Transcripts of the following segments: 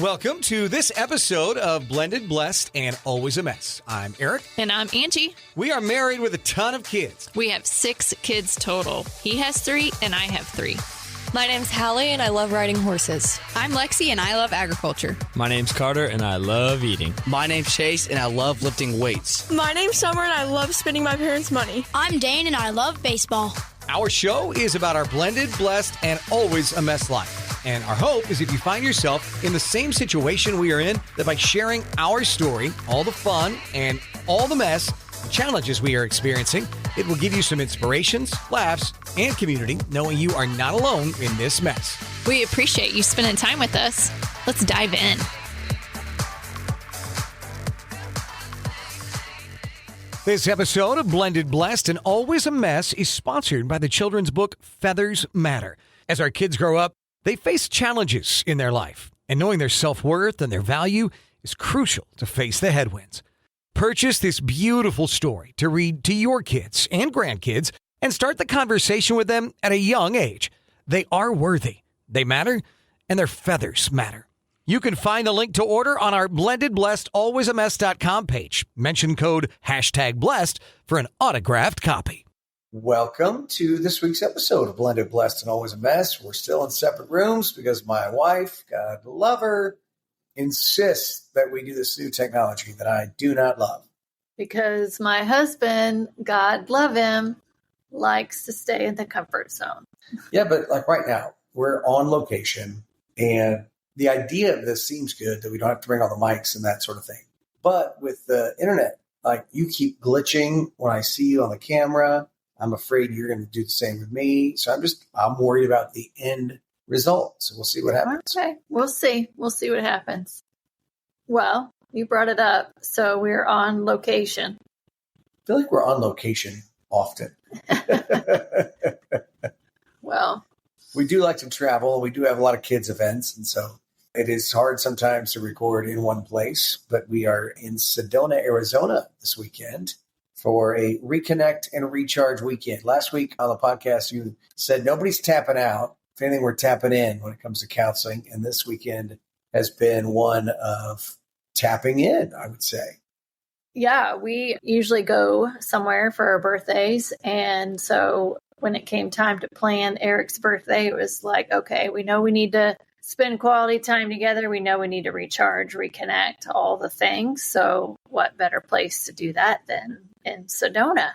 Welcome to this episode of Blended, Blessed, and Always a Mess. I'm Aric. And I'm Angie. We are married with a ton of kids. We have 6 kids total. He has 3 and I have 3. My name's Hallie and I love riding horses. I'm Lexi and I love agriculture. My name's Carter and I love eating. My name's Chase and I love lifting weights. My name's Summer and I love spending my parents' money. I'm Dane and I love baseball. Our show is about our blended, blessed, and always a mess life. And our hope is if you find yourself in the same situation we are in, that by sharing our story, all the fun and all the mess, the challenges we are experiencing, it will give you some inspirations, laughs, and community, knowing you are not alone in this mess. We appreciate you spending time with us. Let's dive in. This episode of Blended, Blessed, and Always a Mess is sponsored by the children's book Feathers Matter. As our kids grow up, they face challenges in their life, and knowing their self-worth and their value is crucial to face the headwinds. Purchase this beautiful story to read to your kids and grandkids and start the conversation with them at a young age. They are worthy, they matter, and their feathers matter. You can find the link to order on our Blended, Blessed, alwaysamess.com page. Mention code #blessed for an autographed copy. Welcome to this week's episode of Blended, Blessed, and Always a Mess. We're still in separate rooms because my wife, God love her, insists that we do this new technology that I do not love. Because my husband, God love him, likes to stay in the comfort zone. Yeah, but like right now, we're on location, and the idea of this seems good, that we don't have to bring all the mics and that sort of thing. But with the internet, like you keep glitching when I see you on the camera. I'm afraid you're going to do the same with me. So I'm worried about the end result. So we'll see what happens. Okay, we'll see. We'll see what happens. Well, you brought it up. So we're on location. I feel like we're on location often. Well, we do like to travel. We do have a lot of kids events. And so it is hard sometimes to record in one place. But we are in Sedona, Arizona this weekend for a reconnect and recharge weekend. Last week on the podcast, you said nobody's tapping out. If anything, we're tapping in when it comes to counseling. And this weekend has been one of tapping in, I would say. Yeah, we usually go somewhere for our birthdays. And so when it came time to plan Eric's birthday, it was like, okay, we know we need to spend quality time together. We know we need to recharge, reconnect, all the things. So what better place to do that than in Sedona?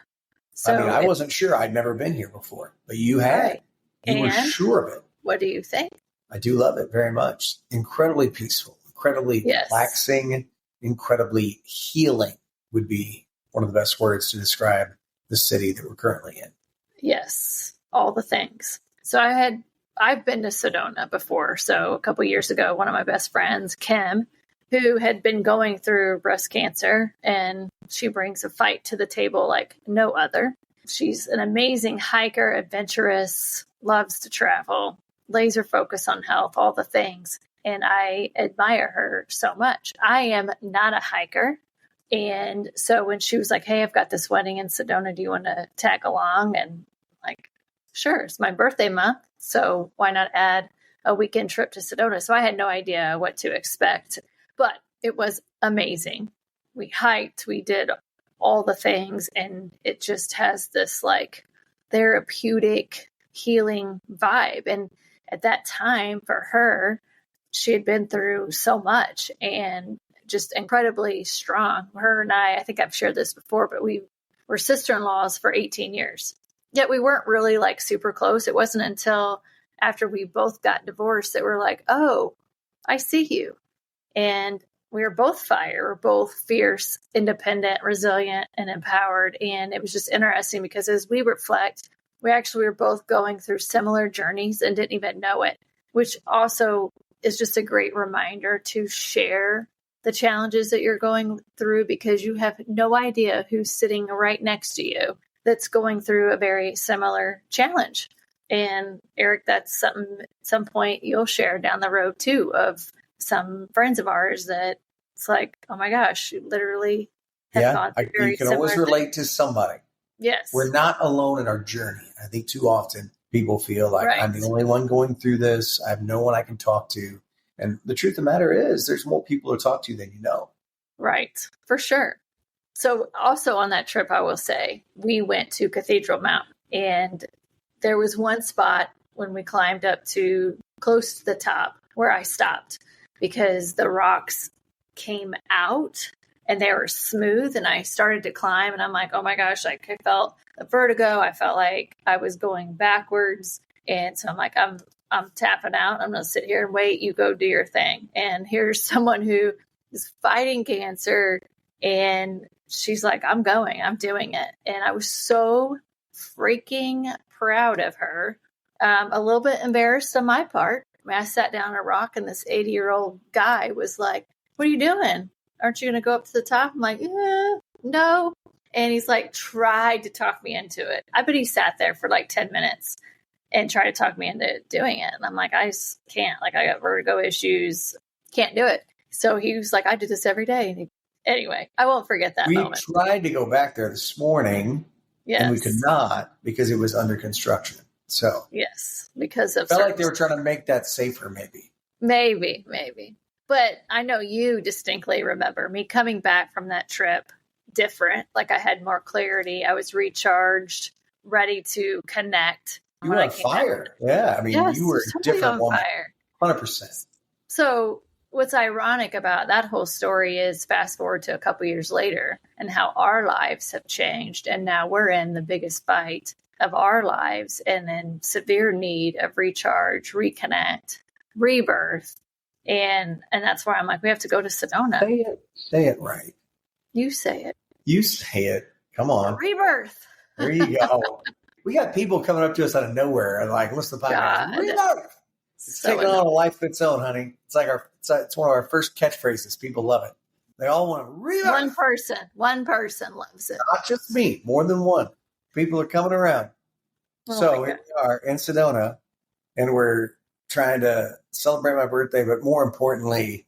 So I wasn't sure. I'd never been here before, but you had. Right. You were sure of it. What do you think? I do love it very much. Incredibly peaceful, incredibly relaxing, incredibly healing would be one of the best words to describe the city that we're currently in. Yes, all the things. So I've been to Sedona before. So a couple years ago, one of my best friends, Kim, who had been going through breast cancer, and she brings a fight to the table like no other. She's an amazing hiker, adventurous, loves to travel, laser focus on health, all the things. And I admire her so much. I am not a hiker. And so when she was like, hey, I've got this wedding in Sedona, do you want to tag along? And like, sure, it's my birthday month. So why not add a weekend trip to Sedona? So I had no idea what to expect, but it was amazing. We hiked, we did all the things, and it just has this like therapeutic healing vibe. And at that time for her, she had been through so much and just incredibly strong. Her and I think I've shared this before, but we were sister-in-laws for 18 years. Yet we weren't really like super close. It wasn't until after we both got divorced that we're like, oh, I see you. And we were both fire. We're both fierce, independent, resilient, and empowered. And it was just interesting because as we reflect, we actually were both going through similar journeys and didn't even know it, which also is just a great reminder to share the challenges that you're going through because you have no idea who's sitting right next to you that's going through a very similar challenge. And Aric, that's something at some point you'll share down the road too, of some friends of ours that it's like, oh my gosh, you literally have gone through very similar. You can always relate to somebody. Yes. We're not alone in our journey. I think too often people feel like I'm the only one going through this. I have no one I can talk to. And the truth of the matter is there's more people to talk to than you know. Right. For sure. So also on that trip, I will say, we went to Cathedral Mountain, and there was one spot when we climbed up to close to the top where I stopped because the rocks came out and they were smooth, and I started to climb, and I'm like, oh my gosh, like I felt a vertigo. I felt like I was going backwards. And so I'm like, I'm tapping out. I'm going to sit here and wait. You go do your thing. And here's someone who is fighting cancer, and she's like, I'm doing it. And I was so freaking proud of her. A little bit embarrassed on my part. I mean, I sat down on a rock, and this 80-year-old guy was like, what are you doing? Aren't you going to go up to the top? I'm like, no. And he's like, tried to talk me into it. I bet he sat there for like 10 minutes and tried to talk me into doing it. And I'm like, I just can't. Like, I got vertigo issues. Can't do it. So he was like, I do this every day. And anyway, I won't forget that moment. We tried to go back there this morning, and we could not because it was under construction. So yes, because of felt like they were trying to make that safer, maybe. But I know you distinctly remember me coming back from that trip different. Like I had more clarity. I was recharged, ready to connect. You were on fire. Yeah. I mean, you were a different woman. 100%. So what's ironic about that whole story is fast forward to a couple years later and how our lives have changed. And now we're in the biggest fight of our lives and in severe need of recharge, reconnect, rebirth. And that's why I'm like, we have to go to Sedona. Say it right. You say it. You say it. Come on. Rebirth. There you go. We got people coming up to us out of nowhere and like, listen to the podcast. Rebirth. It's taking on a life of its own, honey. It's like it's one of our first catchphrases. People love it. They all want rebirth. One person loves it. Not just me. More than one. People are coming around. So here we are in Sedona, and we're trying to celebrate my birthday, but more importantly,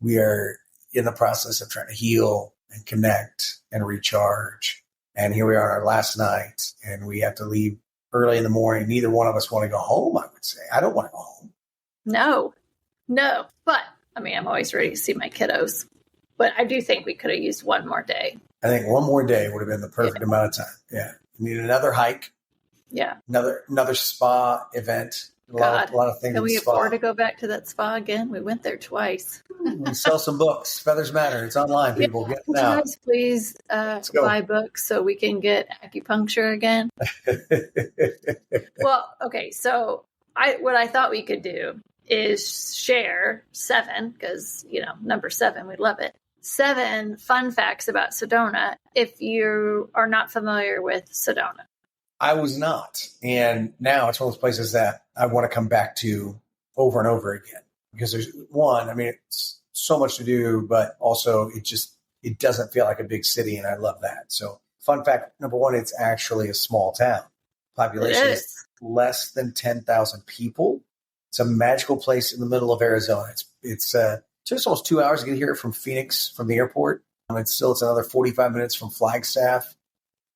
we are in the process of trying to heal and connect and recharge. And here we are our last night, and we have to leave early in the morning. Neither one of us want to go home, I would say. I don't want to go home. No. But, I mean, I'm always ready to see my kiddos. But I do think we could have used one more day. I think one more day would have been the perfect amount of time. Yeah. We need another hike. Yeah. Another spa event. A lot of things. Can we afford to go back to that spa again? We went there twice. We sell some books. Feathers Matter. It's online, people. Get it now. Guys, please buy books so we can get acupuncture again. Well, okay. So what I thought we could do is share 7, because, number 7, we love it. 7 fun facts about Sedona if you are not familiar with Sedona. I was not. And now it's one of those places that I want to come back to over and over again. Because there's it's so much to do, but also it doesn't feel like a big city, and I love that. So fun fact number 1, it's actually a small town. Population is less than 10,000 people. It's a magical place in the middle of Arizona. It's just almost 2 hours to get here from Phoenix, from the airport. It's another 45 minutes from Flagstaff,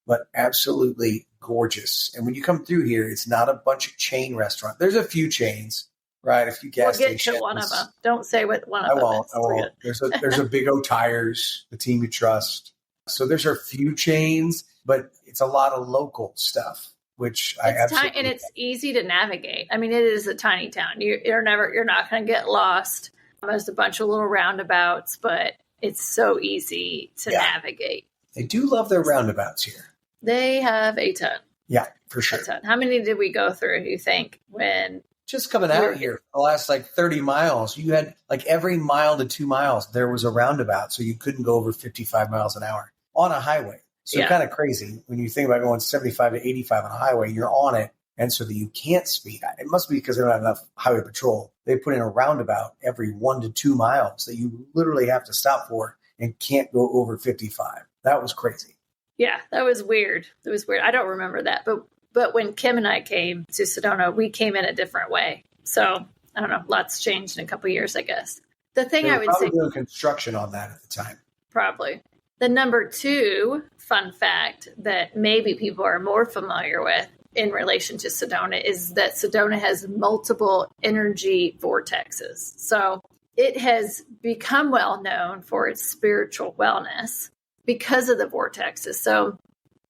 but absolutely gorgeous. And when you come through here, it's not a bunch of chain restaurants. There's a few chains, right? A few gas stations. We'll get to one of them. Don't say what one of them is. I won't. There's a Big O Tires, the team you trust. So there's a few chains, but it's a lot of local stuff, which I absolutely and it's easy to navigate. I mean, it is a tiny town. You're not going to get lost. There's a bunch of little roundabouts, but it's so easy to navigate. They do love their roundabouts here. They have a ton. Yeah, for sure. A ton. How many did we go through, do you think, when... Just coming out here, the last 30 miles, you had every mile to 2 miles, there was a roundabout, so you couldn't go over 55 miles an hour on a highway. So kind of crazy when you think about going 75 to 85 on a highway, you're on it, and so that you can't speed. It must be because they don't have enough highway patrol. They put in a roundabout every 1 to 2 miles that you literally have to stop for and can't go over 55. That was crazy. Yeah, that was weird. It was weird. I don't remember that. But when Kim and I came to Sedona, we came in a different way. So, I don't know. Lots changed in a couple of years, I guess. The thing they were I would say... doing construction on that at the time. Probably. The number 2 fun fact that maybe people are more familiar with in relation to Sedona is that Sedona has multiple energy vortexes. So it has become well known for its spiritual wellness because of the vortexes. So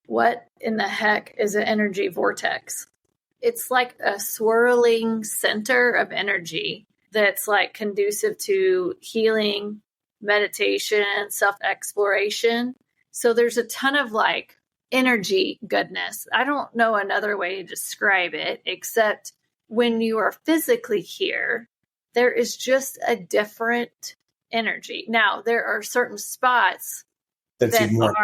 what in the heck is an energy vortex? It's like a swirling center of energy that's like conducive to healing, meditation, self-exploration. So there's a ton of like energy goodness. I don't know another way to describe it except when you are physically here, there is just a different energy. Now, there are certain spots that are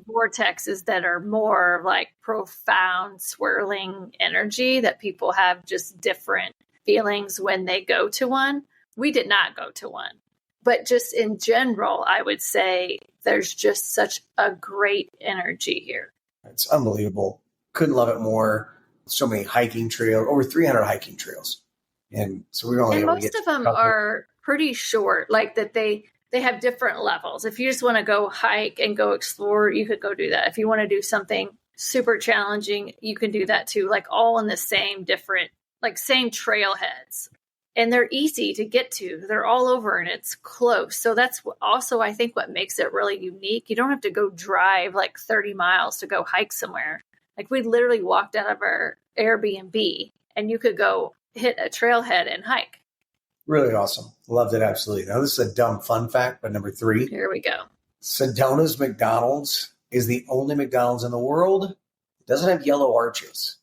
vortexes that are more like profound swirling energy that people have just different feelings when they go to one. We did not go to one. But just in general, I would say there's just such a great energy here. It's unbelievable. Couldn't love it more. So many hiking trails, over 300 hiking trails. And so we were only able to get most of them are pretty short, like that they have different levels. If you just want to go hike and go explore, you could go do that. If you want to do something super challenging, you can do that too, like all in the same different, like same trailheads. And they're easy to get to. They're all over and it's close. So that's also, I think, what makes it really unique. You don't have to go drive like 30 miles to go hike somewhere. Like we literally walked out of our Airbnb and you could go hit a trailhead and hike. Really awesome. Loved it. Absolutely. Now, this is a dumb fun fact, but number 3. Here we go. Sedona's McDonald's is the only McDonald's in the world that doesn't have yellow arches.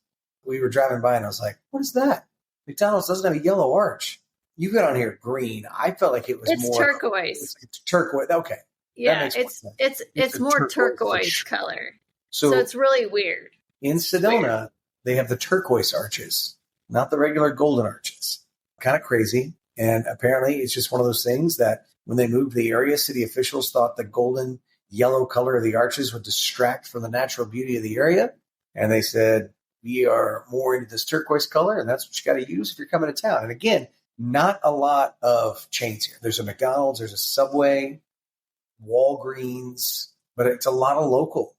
We were driving by and I was like, what is that? McDonald's doesn't have a yellow arch. You got on here green. I felt like it was it's more turquoise. It's turquoise. Okay. Yeah, it's more turquoise color. So it's really weird. In Sedona, they have the turquoise arches, not the regular golden arches. Kind of crazy. And apparently it's just one of those things that when they moved the area, city officials thought the golden yellow color of the arches would distract from the natural beauty of the area. And they said, we are more into this turquoise color, and that's what you got to use if you're coming to town. And again, not a lot of chains here. There's a McDonald's, there's a Subway, Walgreens, but it's a lot of local,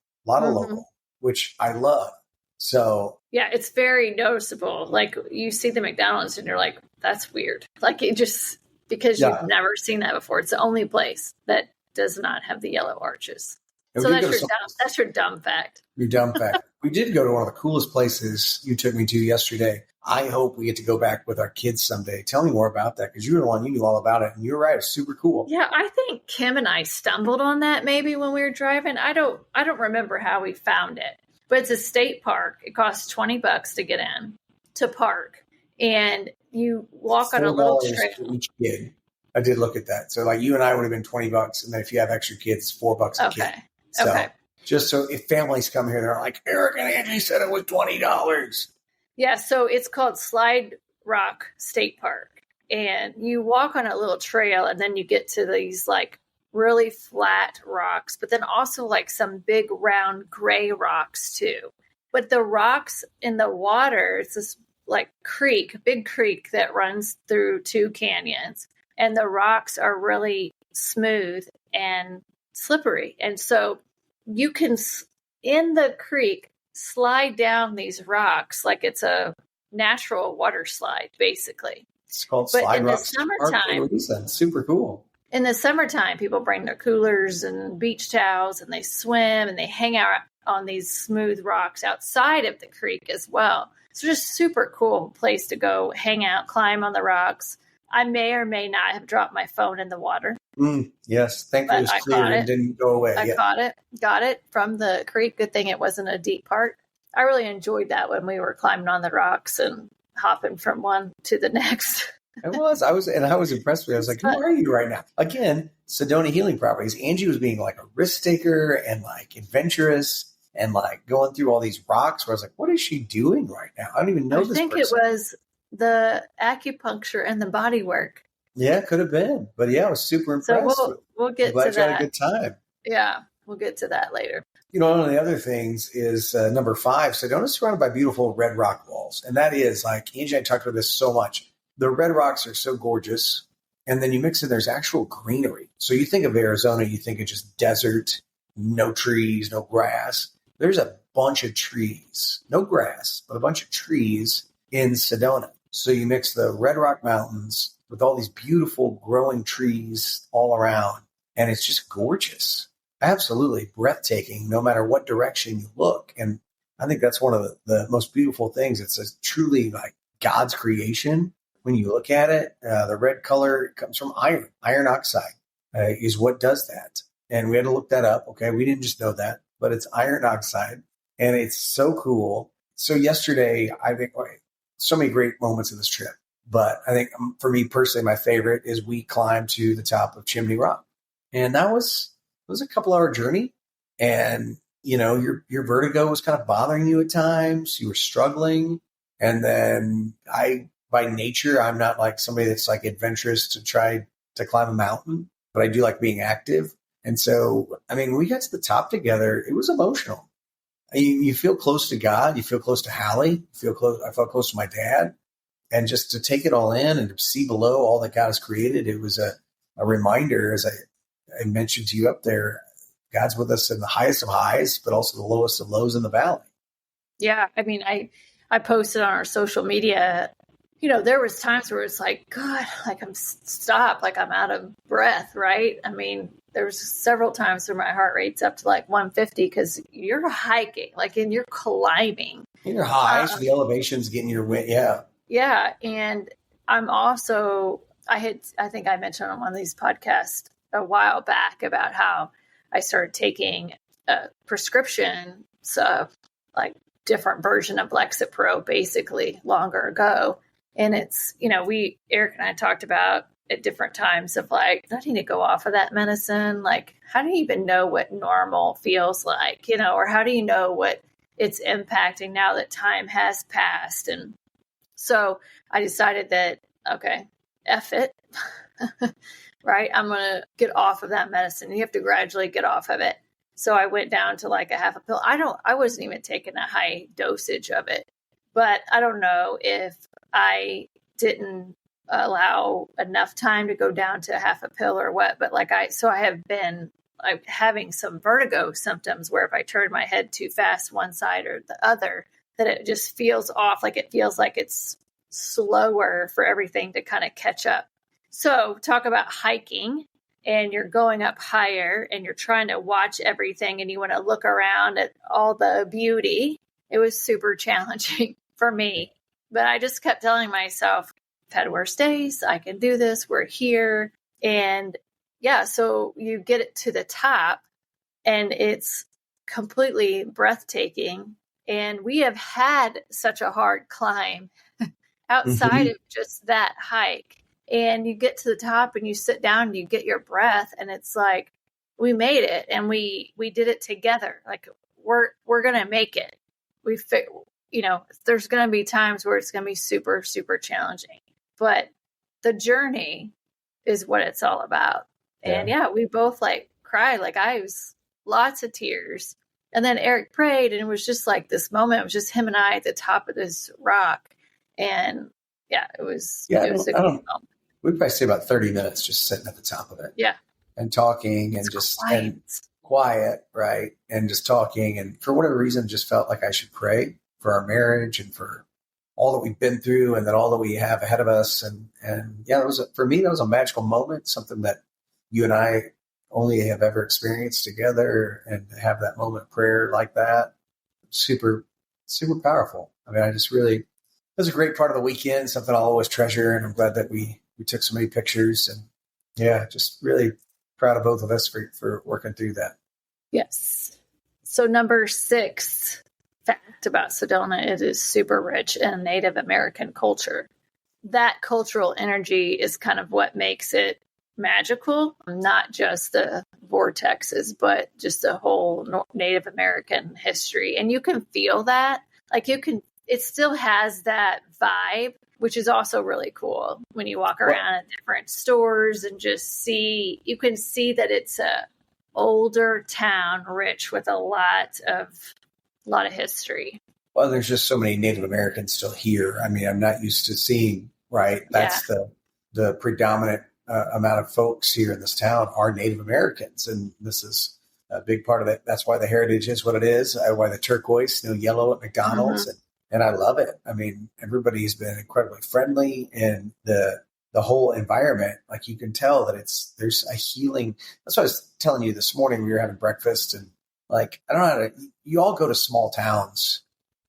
which I love. So yeah, it's very noticeable. Like you see the McDonald's and you're like, that's weird. Like it just, because you've never seen that before. It's the only place that does not have the yellow arches. So that's your dumb fact. Your dumb fact. We did go to one of the coolest places you took me to yesterday. I hope we get to go back with our kids someday. Tell me more about that because you were the one, you knew all about it. And you're right. It's super cool. Yeah, I think Kim and I stumbled on that maybe when we were driving. I don't remember how we found it, but it's a state park. It costs $20 to get in to park. And you walk on a little trail. For each kid. I did look at that. So like you and I would have been $20. And then if you have extra kids, $4 a kid. So, okay. Just so if families come here, they're like, Aric and Angie said it was $20. Yeah, so it's called Slide Rock State Park. And you walk on a little trail and then you get to these like really flat rocks, but then also like some big round gray rocks too. But the rocks in the water, it's this like big creek that runs through 2 canyons. And the rocks are really smooth and slippery. And so you can, in the creek, slide down these rocks like it's a natural water slide, basically. It's called Slide Rock. In the summertime, super cool. In the summertime, people bring their coolers and beach towels and they swim and they hang out on these smooth rocks outside of the creek as well. So just super cool place to go hang out, climb on the rocks. I may or may not have dropped my phone in the water. Yes, thankfully it was clear and didn't go away. I got it from the creek. Good thing it wasn't a deep part. I really enjoyed that when we were climbing on the rocks and hopping from one to the next. I was impressed with it. I was like, who are you right now? Again, Sedona Healing Properties. Angie was being like a risk taker and like adventurous and like going through all these rocks where I was like, what is she doing right now? I don't even know this person. I think it was the acupuncture and the body work. Yeah, could have been. But yeah, I was super impressed. So we'll get to that. You had a good time. Yeah, we'll get to that later. You know, one of the other things is number 5. Sedona's surrounded by beautiful red rock walls. And that is like, Angie and I talked about this so much. The red rocks are so gorgeous. And then you mix in, there's actual greenery. So you think of Arizona, you think of just desert, no trees, no grass. There's a bunch of trees, no grass, but a bunch of trees in Sedona. So you mix the Red Rock Mountains with all these beautiful growing trees all around, and it's just gorgeous. Absolutely breathtaking, no matter what direction you look. And I think that's one of the most beautiful things. It's a truly like God's creation. When you look at it, the red color comes from iron. Iron oxide is what does that. And we had to look that up. Okay, we didn't just know that, but it's iron oxide, and it's so cool. So yesterday, I think so many great moments of this trip, but I think for me personally, my favorite is we climbed to the top of Chimney Rock, and it was a couple-hour journey, and your vertigo was kind of bothering you at times. You were struggling, and then by nature, I'm not like somebody that's like adventurous to try to climb a mountain, but I do like being active. And so, I mean, we got to the top together. It was emotional. You feel close to God. You feel close to Hallie. I felt close to my dad. And just to take it all in and to see below all that God has created, it was a reminder, as I mentioned to you up there, God's with us in the highest of highs, but also the lowest of lows in the valley. Yeah. I mean, I posted on our social media, there was times where it's like, God, like I'm stopped, like I'm out of breath, right? I mean, there was several times where my heart rate's up to like 150 because you're hiking, and you're climbing. In your highs, the elevation's getting your wind. Yeah. Yeah. And I'm also, I think I mentioned on one of these podcasts a while back about how I started taking a prescription, like different version of Lexapro basically longer ago. And it's, Aric and I talked about at different times of like, I need to go off of that medicine. Like, how do you even know what normal feels like, or how do you know what it's impacting now that time has passed? And so I decided that, okay, F it, right? I'm going to get off of that medicine. You have to gradually get off of it. So I went down to like a half a pill. I wasn't even taking a high dosage of it, but I don't know if I didn't allow enough time to go down to half a pill or what, but I have been having some vertigo symptoms where if I turn my head too fast one side or the other, that it just feels off. Like it feels like it's slower for everything to kind of catch up. So talk about hiking, and you're going up higher and you're trying to watch everything and you want to look around at all the beauty. It was super challenging for me, but I just kept telling myself, I've had worse days. I can do this. We're here. And yeah, so you get it to the top and it's completely breathtaking. And we have had such a hard climb outside of just that hike. And you get to the top and you sit down and you get your breath and it's like, we made it and we did it together. Like we're going to make it. There's going to be times where it's going to be super, super challenging, but the journey is what it's all about. Yeah. And yeah, we both cried. I was lots of tears. And then Aric prayed and it was just like this moment. It was just him and I at the top of this rock. And yeah, it was a good moment. We'd probably say about 30 minutes just sitting at the top of it. Yeah. And talking and just quiet, right? And just talking. And for whatever reason, just felt like I should pray for our marriage and for all that we've been through and then all that we have ahead of us. And yeah, for me, that was a magical moment, something that you and I only have ever experienced together, and to have that moment of prayer like that, super, super powerful. I mean, it was a great part of the weekend, something I'll always treasure. And I'm glad that we took so many pictures, and yeah, just really proud of both of us for working through that. Yes. So number 6 fact about Sedona, it is super rich in Native American culture. That cultural energy is kind of what makes it magical, not just the vortexes, but just the whole Native American history. And you can feel that, it still has that vibe, which is also really cool when you walk around at different stores and you can see that it's a older town, rich with a lot of history. Well, there's just so many Native Americans still here. I mean, I'm not used to seeing, right? That's the predominant amount of folks here in this town are Native Americans. And this is a big part of it. That's why the heritage is what it is, why the turquoise, yellow at McDonald's. And I love it. I mean, everybody's been incredibly friendly, and the whole environment, like you can tell that there's a healing. That's what I was telling you this morning. We were having breakfast, and like, I don't know you all go to small towns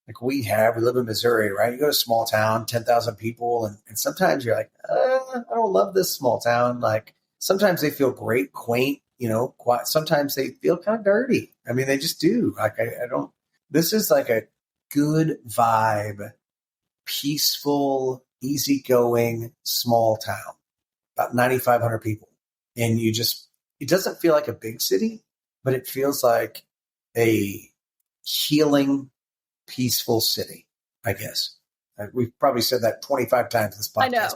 like we live in Missouri, right? You go to a small town, 10,000 people. And sometimes you're like, I don't love this small town. Like sometimes they feel great, quaint, quiet. Sometimes they feel kind of dirty. I mean, they just do. Like, this is like a good vibe, peaceful, easygoing, small town, about 9,500 people. And it doesn't feel like a big city, but it feels like a healing, peaceful city, I guess. We've probably said that 25 times this podcast. I know.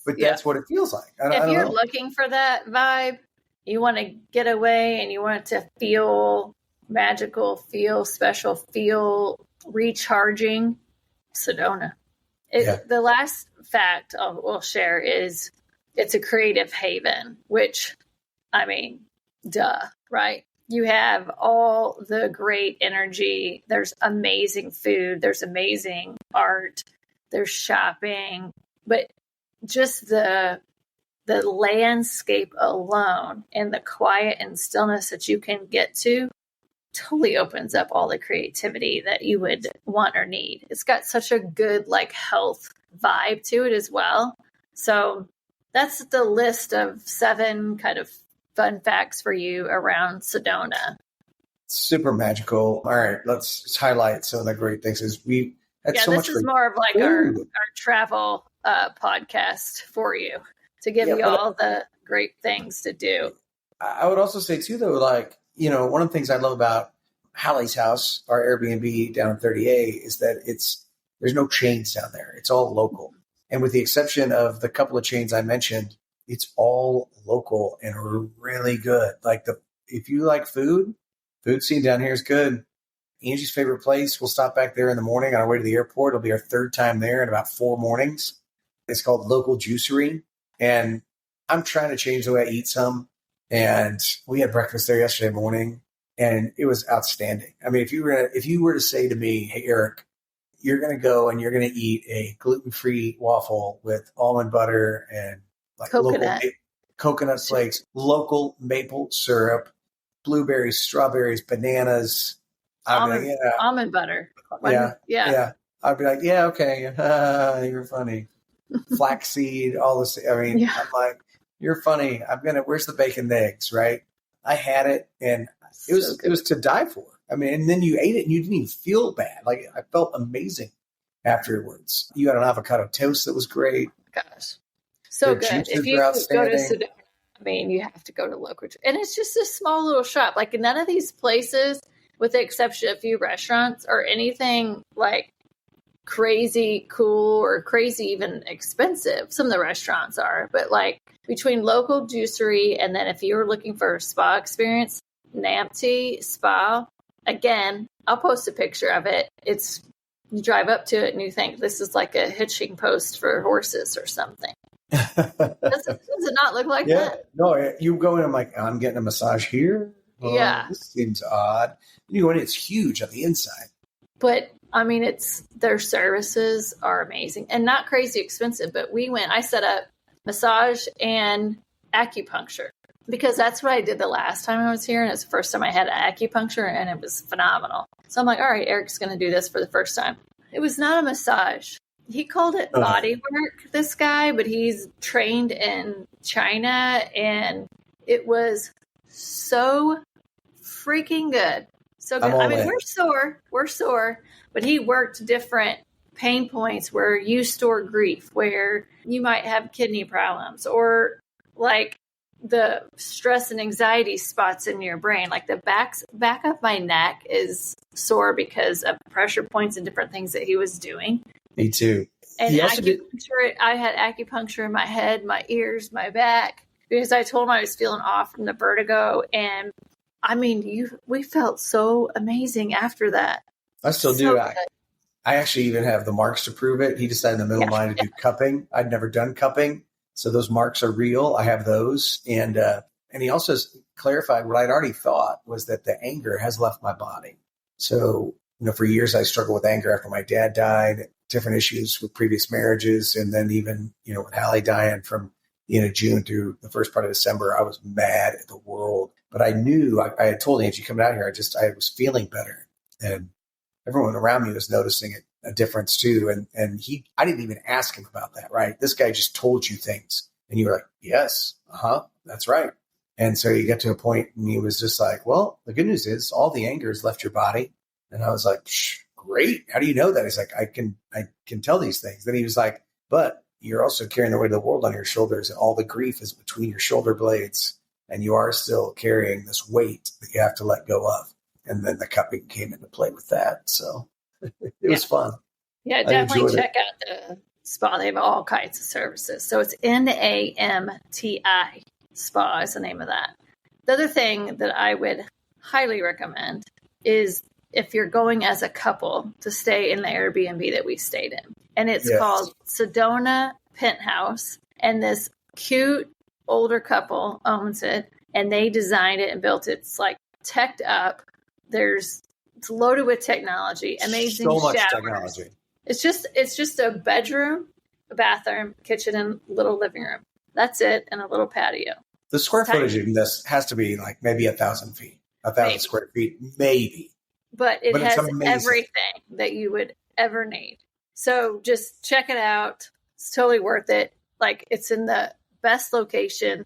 But that's what it feels like. If you're looking for that vibe, you want to get away and you want it to feel magical, feel special, feel recharging, Sedona. The last fact we'll share is it's a creative haven, which, I mean, duh, right? You have all the great energy. There's amazing food. There's amazing art. There's shopping. But just the landscape alone and the quiet and stillness that you can get to totally opens up all the creativity that you would want or need. It's got such a good health vibe to it as well. So that's the list of 7 kind of fun facts for you around Sedona. Super magical. All right, let's highlight some of the great things. We had so much. This is more of like our travel podcast for you to give you all the great things to do. I would also say too, though, one of the things I love about Hallie's house, our Airbnb down in 30A, is that there's no chains down there. It's all local. And with the exception of the couple of chains I mentioned, it's all local and really good. If you like food scene down here is good. Angie's favorite place. We'll stop back there in the morning on our way to the airport. It'll be our 3rd time there in about 4 mornings. It's called Local Juicery. And I'm trying to change the way I eat some. And we had breakfast there yesterday morning, and it was outstanding. I mean, if you were to say to me, hey, Aric, you're going to go and you're going to eat a gluten-free waffle with almond butter and coconut flakes, local maple syrup, blueberries, strawberries, bananas, almond butter. Yeah. I'd be like, yeah, okay. You're funny. Flaxseed, all this. I mean, I'm like, you're funny. Where's the bacon and eggs, right? I had it, and it was to die for. I mean, and then you ate it and you didn't even feel bad. Like, I felt amazing afterwards. You had an avocado toast that was great. Gosh. So good. If you go to Sedona, I mean, you have to go to local. And it's just a small little shop. Like, none of these places, with the exception of a few restaurants, are anything like crazy cool or crazy even expensive. Some of the restaurants are. But between local juicery and then if you were looking for a spa experience, Nampty Spa, again, I'll post a picture of it. You drive up to it and you think this is like a hitching post for horses or something. Does it not look like that? No, you go in, I'm like, I'm getting a massage here. This seems odd. You go in, it's huge on the inside. But I mean, their services are amazing and not crazy expensive. But I set up massage and acupuncture because that's what I did the last time I was here. And it's the first time I had acupuncture and it was phenomenal. So I'm like, all right, Eric's going to do this for the first time. It was not a massage. He called it body work, this guy, but he's trained in China and it was so freaking good. So good. I mean, we're sore, but he worked different pain points where you store grief, where you might have kidney problems or the stress and anxiety spots in your brain. Like the back of my neck is sore because of pressure points and different things that he was doing. Me too. And I had acupuncture in my head, my ears, my back, because I told him I was feeling off from the vertigo. And I mean, we felt so amazing after that. I still do. I actually even have the marks to prove it. He decided in the middle of mine to do cupping. I'd never done cupping. So those marks are real. I have those. And he also clarified what I'd already thought was that the anger has left my body. So, for years I struggled with anger after my dad died, different issues with previous marriages. And then even, with Hallie dying from the end of June through the first part of December, I was mad at the world. But I knew I had told Angie coming out here, I was feeling better. And everyone around me was noticing a difference too. And I didn't even ask him about that, right? This guy just told you things. And you were like, yes, that's right. And so you get to a point and he was just like, well, the good news is all the anger has left your body. And I was like, great. How do you know that? He's like, I can tell these things. Then he was like, but you're also carrying the weight of the world on your shoulders and all the grief is between your shoulder blades. And you are still carrying this weight that you have to let go of. And then the cupping came into play with that. So it was fun. Yeah, definitely check out the spa. They have all kinds of services. So it's NAMTI Spa is the name of that. The other thing that I would highly recommend is if you're going as a couple to stay in the Airbnb that we stayed in. And it's called Sedona Penthouse. And this cute older couple owns it. And they designed it and built it. It's like teched up. It's loaded with technology. Amazing so much showers. Technology. It's just a bedroom, a bathroom, kitchen, and little living room. That's it. And a little patio. The square footage in this has to be like maybe 1,000 feet, 1,000 square feet, maybe. But it has everything that you would ever need. So just check it out. It's totally worth it. Like it's in the best location.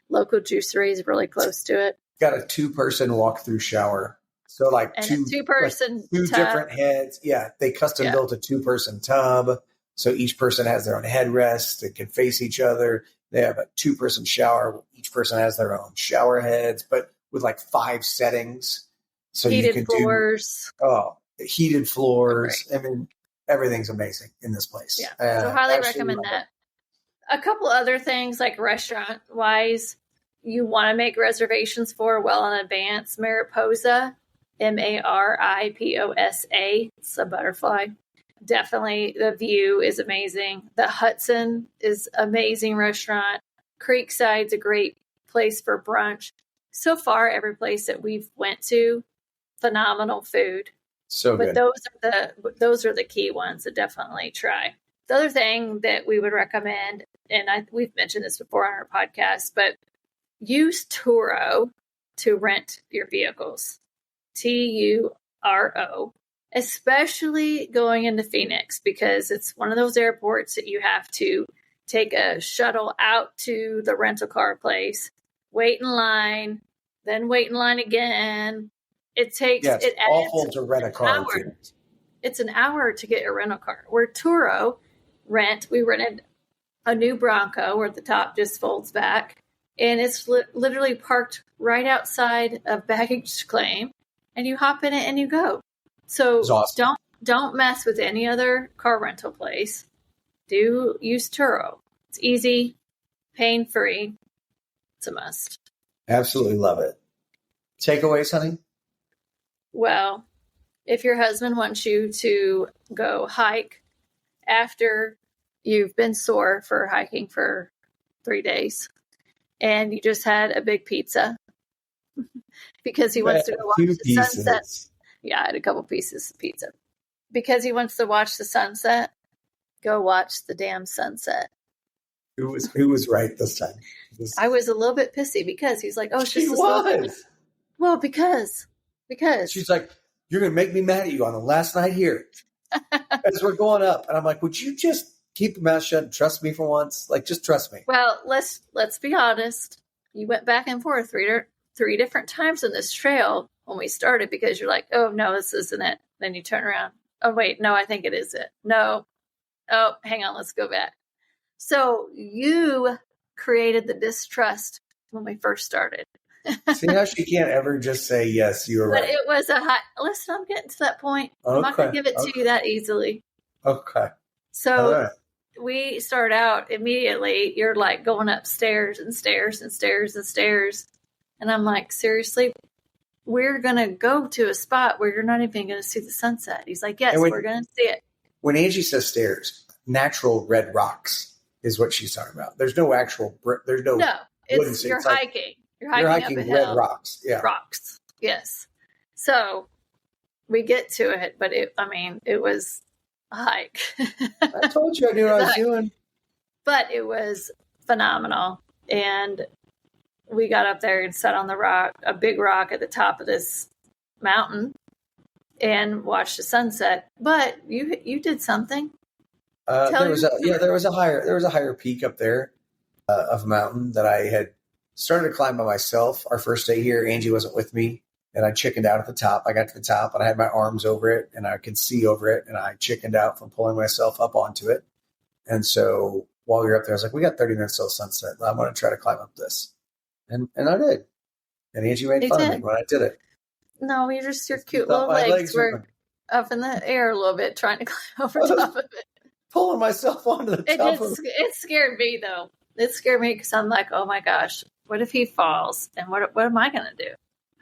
Local juicery is really close to it. Got a 2-person walk-through shower. So like and two tub. Different heads. Yeah, they custom built a 2-person tub. So each person has their own headrest. They can face each other. They have a 2-person shower. Each person has their own shower heads, but with like 5 settings. So heated you can floors. Heated floors. Right. I mean, everything's amazing in this place. Yeah, so highly recommend that. A couple other things like restaurant-wise, you want to make reservations for well in advance. Mariposa, Mariposa. It's a butterfly. Definitely the view is amazing. The Hudson is amazing restaurant. Creekside's a great place for brunch. So far, every place that we've went to, phenomenal food. So but good. those are the key ones to definitely try. The other thing that we would recommend, and we've mentioned this before on our podcast, but use Turo to rent your vehicles. Turo. Especially going into Phoenix, because it's one of those airports that you have to take a shuttle out to the rental car place, wait in line, then wait in line again. It takes it's awful to rent a car. It's an hour to get a rental car. Where Turo we rented a new Bronco where the top just folds back, and it's literally parked right outside of baggage claim, and you hop in it and you go. So awesome. Don't mess with any other car rental place. Do use Turo. It's easy, pain-free. It's a must. Absolutely love it. Takeaways, honey? Well, if your husband wants you to go hike after you've been sore for hiking for 3 days and you just had a big pizza because he wants to go watch the sunset. Yeah, I had a couple pieces of pizza. Because he wants to watch the sunset, go watch the damn sunset. Who was right this time? I was a little bit pissy because he's like, oh, it's just a slow thing. Well, because. She's like, you're going to make me mad at you on the last night here as we're going up. And I'm like, would you just keep your mouth shut and trust me for once? Like, just trust me. Well, let's be honest. You went back and forth three different times on this trail when we started because you're like, oh, no, this isn't it. Then you turn around. Oh, wait, no, I think it is it. No. Oh, hang on, let's go back. So you created the distrust when we first started. See how she can't ever just say, yes, you were right. But it was listen, I'm getting to that point. I'm not going to give it to you that easily. Okay. So we start out immediately. You're like going up stairs and stairs and stairs and stairs. And I'm like, seriously? We're going to go to a spot where you're not even going to see the sunset. He's like, yes, we're going to see it. When Angie says stairs, natural red rocks is what she's talking about. There's no actual, you're hiking. You're You're hiking up hiking a red hill. rocks. Yeah. Rocks. Yes. So we get to it, but it was a hike. I told you I knew what I was doing. But it was phenomenal. And we got up there and sat on the rock, a big rock at the top of this mountain, and watched the sunset. But you did something. There was a higher peak up there of a mountain that I had started to climb by myself. Our first day here, Angie wasn't with me, and I chickened out at the top. I got to the top, and I had my arms over it, and I could see over it, and I chickened out from pulling myself up onto it. And so while we were up there, I was like, "We got 30 minutes till sunset. I'm going to try to climb up this," and I did. And Angie made fun of me when I did it. No, your cute little legs were up in the air a little bit, trying to climb over top of it. Pulling myself onto the top of it. It scared me, though. It scared me because I'm like, oh my gosh, what if he falls? And what am I going to do?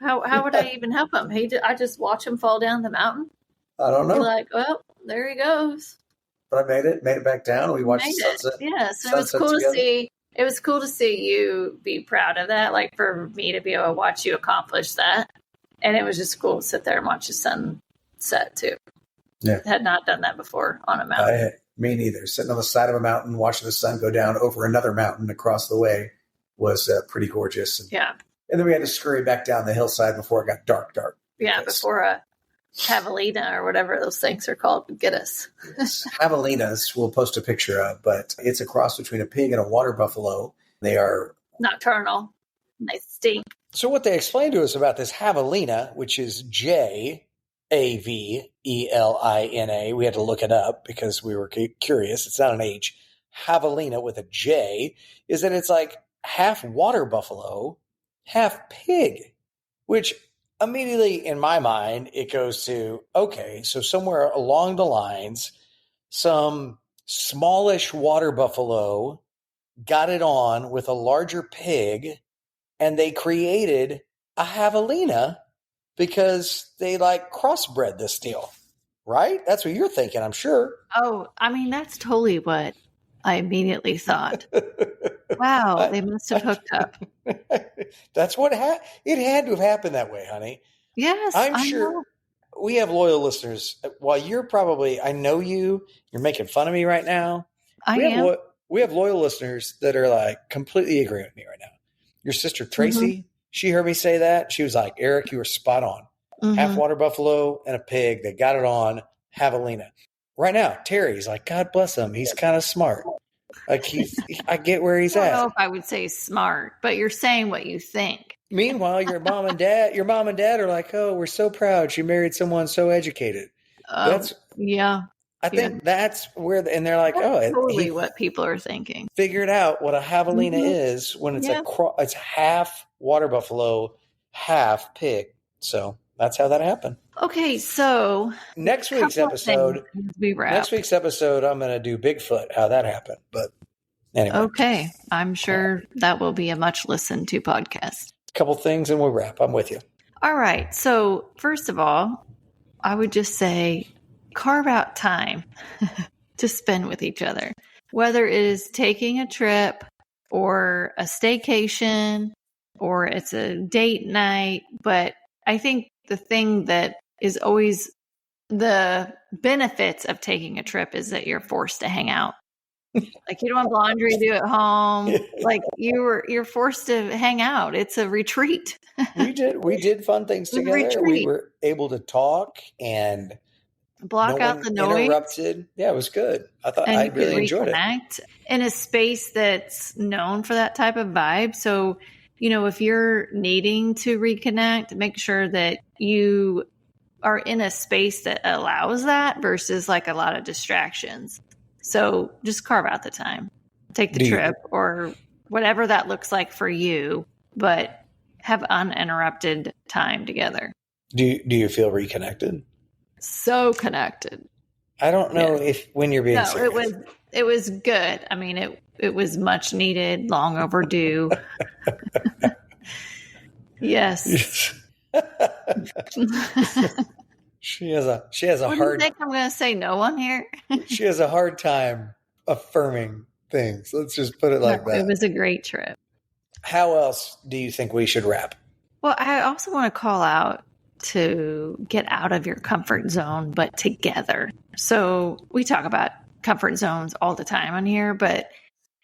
How would I even help him? I just watch him fall down the mountain. I don't know. Be like, well, there he goes. But I made it back down. We watched the sunset. Yes, it was cool to see. It was cool to see you be proud of that. Like for me to be able to watch you accomplish that, and it was just cool to sit there and watch the sunset too. Yeah, I had not done that before on a mountain. Me neither. Sitting on the side of a mountain, watching the sun go down over another mountain across the way was pretty gorgeous. And then we had to scurry back down the hillside before it got dark. Yeah, before a javelina or whatever those things are called would get us. Javelinas, we'll post a picture of, but it's a cross between a pig and a water buffalo. They are nocturnal. They stink. So what they explained to us about this javelina, which is Javelina, we had to look it up because we were curious. It's not an H. Javelina with a J, is that it's like half water buffalo, half pig, which immediately in my mind, it goes to, okay, so somewhere along the lines, some smallish water buffalo got it on with a larger pig, and they created a javelina because they like crossbred this deal, right? That's what you're thinking, I'm sure. Oh, I mean, that's totally what I immediately thought. Wow, they must have hooked up. That's what it had to have happened that way, honey. Yes, I'm sure. Know. We have loyal listeners. While I know you're making fun of me right now. We have loyal listeners that are like completely agreeing with me right now. Your sister Tracy, she heard me say that. She was like, Aric, you were spot on. Half water buffalo and a pig. They got it on javelina. Right now, Terry's like, God bless him. He's kind of smart. Like I get where he's at. I don't know if I would say smart, but you're saying what you think. Meanwhile, your mom and dad are like, oh, we're so proud she married someone so educated. I think that's where, and they're like, that's totally what people are thinking. Figured out what a javelina is when it's it's half water buffalo, half pig. So that's how that happened. Okay, so next week's episode, I'm going to do Bigfoot, how that happened. But anyway. Okay, I'm sure that will be a much listened to podcast. A couple things and we'll wrap. I'm with you. All right. So first of all, I would just say carve out time to spend with each other, whether it is taking a trip or a staycation or it's a date night. But I think the thing that is always the benefits of taking a trip is that you're forced to hang out. Like you don't have laundry to do at home. Like you're forced to hang out. It's a retreat. We did fun things together. We were able to talk and block out the noise. Interrupted. Yeah, it was good. I really enjoyed it. In a space that's known for that type of vibe. So, if you're needing to reconnect, make sure that you are in a space that allows that versus like a lot of distractions. So just carve out the time, take the trip or whatever that looks like for you, but have uninterrupted time together. Do you feel reconnected? So connected. I don't know if when you're being serious. It was good. I mean, it was much needed, long overdue. Yes. She has a what hard. Do you think I'm going to say no on here? She has a hard time affirming things. Let's just put it like that. It was a great trip. how else do you think we should wrap? Well, I also want to call out to get out of your comfort zone, but together. So we talk about comfort zones all the time on here, but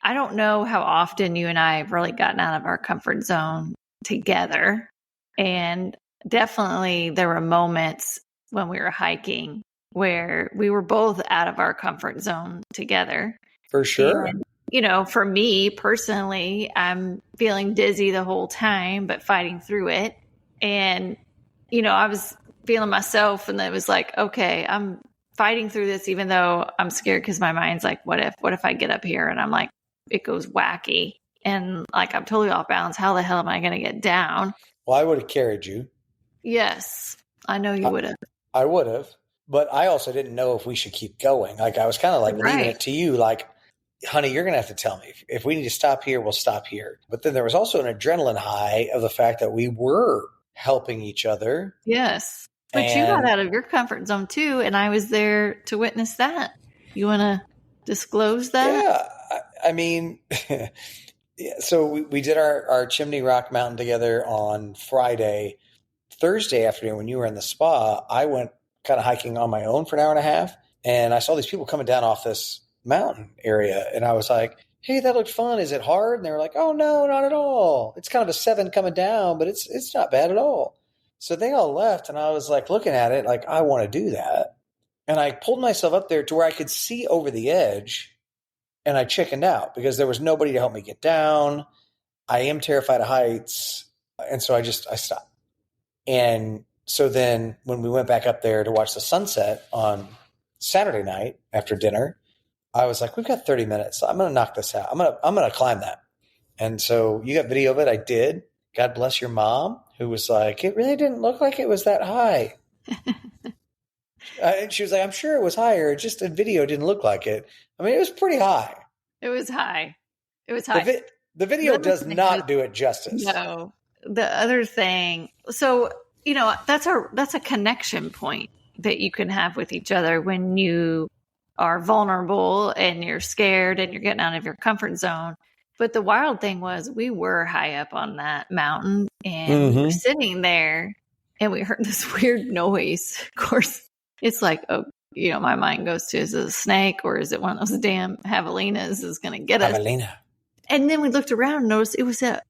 I don't know how often you and I have really gotten out of our comfort zone together. And definitely there were moments when we were hiking where we were both out of our comfort zone together. For sure. And, for me personally, I'm feeling dizzy the whole time, but fighting through it. And, I was feeling myself, and it was like, okay, I'm fighting through this, even though I'm scared because my mind's like, what if I get up here and I'm like, it goes wacky and like I'm totally off balance. How the hell am I going to get down? Well, I would have carried you. Yes, I know you would have. I would have, but I also didn't know if we should keep going. Like I was kind of like leaving it to you, like, honey, you're going to have to tell me if we need to stop here, we'll stop here. But then there was also an adrenaline high of the fact that we were helping each other. Yes. But you got out of your comfort zone too, and I was there to witness that. You want to disclose that? Yeah. I mean, so we did our Chimney Rock Mountain together on Friday. Thursday afternoon when you were in the spa, I went kind of hiking on my own for an hour and a half, and I saw these people coming down off this mountain area, and I was like, hey, that looked fun. Is it hard? And they were like, oh, no, not at all. It's kind of a 7 coming down, but it's not bad at all. So they all left, and I was like looking at it like, I want to do that. And I pulled myself up there to where I could see over the edge, and I chickened out because there was nobody to help me get down. I am terrified of heights, and so I stopped. And so then when we went back up there to watch the sunset on Saturday night after dinner, I was like, we've got 30 minutes. I'm going to knock this out. I'm going to climb that. And so you got video of it. I did. God bless your mom, who was like, it really didn't look like it was that high. And she was like, I'm sure it was higher. Just a video didn't look like it. I mean, it was pretty high. It was high. It was high. The video does not do it justice. No. The other thing, so, that's a connection point that you can have with each other when you are vulnerable and you're scared and you're getting out of your comfort zone. But the wild thing was we were high up on that mountain and we were sitting there and we heard this weird noise. Of course, it's like, my mind goes to, is it a snake or is it one of those damn javelinas is going to get us? Javelina. And then we looked around and noticed it was a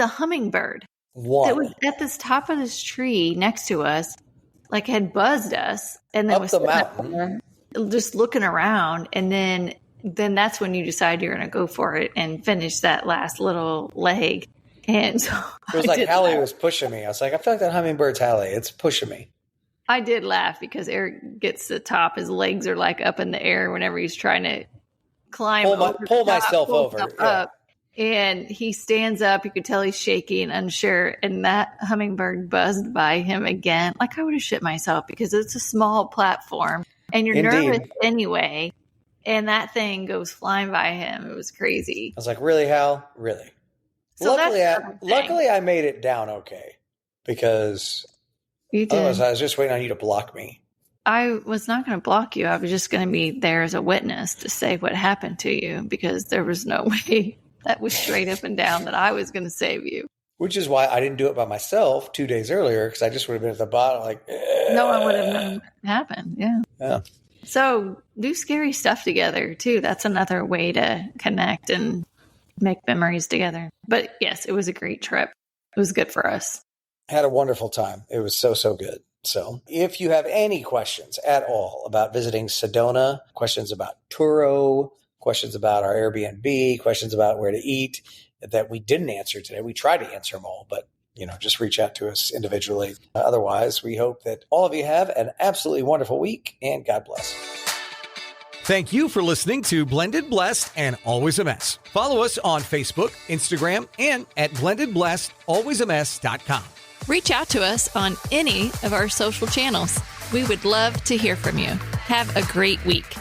hummingbird. Wow. That was at this top of this tree next to us, like had buzzed us, and then up the mountain, just looking around. And then that's when you decide you're going to go for it and finish that last little leg. And so it was like Hallie was pushing me. I was like, I feel like that hummingbird's Hallie. It's pushing me. I did laugh because Aric gets to the top. His legs are like up in the air whenever he's trying to climb. Pull myself over. Up. And he stands up. You could tell he's shaky and unsure. And that hummingbird buzzed by him again. Like I would have shit myself because it's a small platform and you're nervous anyway. And that thing goes flying by him. It was crazy. I was like, really, Hal? Really? So luckily, I made it down okay because otherwise I was just waiting on you to block me. I was not going to block you. I was just going to be there as a witness to say what happened to you because there was no way that was straight up and down that I was going to save you. Which is why I didn't do it by myself 2 days earlier because I just would have been at the bottom like, no one would have known what happened. Yeah. So do scary stuff together too. That's another way to connect and make memories together. But yes, it was a great trip. It was good for us. Had a wonderful time. It was so good. So if you have any questions at all about visiting Sedona, questions about Turo, questions about our Airbnb, questions about where to eat that we didn't answer today, we tried to answer them all, but just reach out to us individually. Otherwise, we hope that all of you have an absolutely wonderful week and God bless. Thank you for listening to Blended Blessed and Always a Mess. Follow us on Facebook, Instagram, and at blendedblessedalwaysamess.com. Reach out to us on any of our social channels. We would love to hear from you. Have a great week.